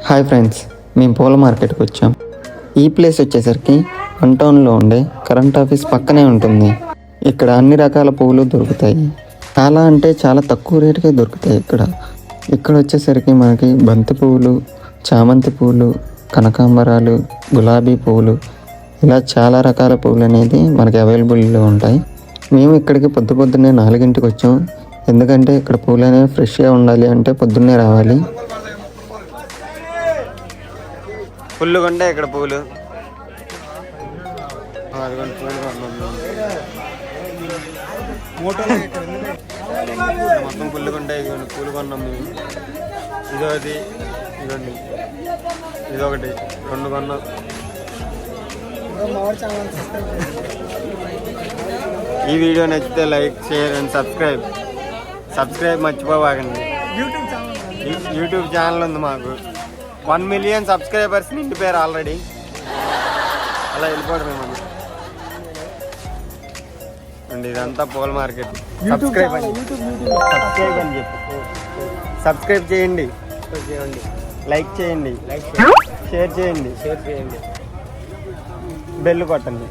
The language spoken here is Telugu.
హాయ్ ఫ్రెండ్స్, మేము పూల మార్కెట్కి వచ్చాం. ఈ ప్లేస్ వచ్చేసరికి 1 టౌన్లో ఉండే కరెంట్ ఆఫీస్ పక్కనే ఉంటుంది. ఇక్కడ అన్ని రకాల పువ్వులు దొరుకుతాయి. చాలా అంటే చాలా తక్కువ రేటుకే దొరుకుతాయి. ఇక్కడ వచ్చేసరికి మనకి బంతి పువ్వులు, చామంతి పువ్వులు, కనకాంబరాలు, గులాబీ పువ్వులు, ఇలా చాలా రకాల పువ్వులు అనేది మనకి అవైలబుల్లో ఉంటాయి. మేము ఇక్కడికి పొద్దున్నే 4 వచ్చాం. ఎందుకంటే ఇక్కడ పూలు అనేవి ఫ్రెష్గా ఉండాలి అంటే పొద్దున్నే రావాలి. ఫుల్గా ఉంటాయి ఇక్కడ పూలు. మొత్తం ఫుల్గా ఉంటాయి. ఇదిగోండి పూలు కొన్నాం మేము. ఇదిగోండి ఇదొకటి 2 కొన్నాం. ఈ వీడియో నచ్చితే లైక్, షేర్ అండ్ సబ్స్క్రైబ్ మర్చిపోవాకండి. యూట్యూబ్ ఛానల్ ఉంది మాకు. 1 మిలియన్ సబ్స్క్రైబర్స్ నిండిపోయారు ఆల్రెడీ. అలా వెళ్ళిపోవడం మనం అండి. ఇదంతా పూల మార్కెట్. సబ్స్క్రైబ్ అని చెప్పి సబ్స్క్రైబ్ చేయండి, లైక్ చేయండి, షేర్ చేయండి, బెల్ కొట్టండి.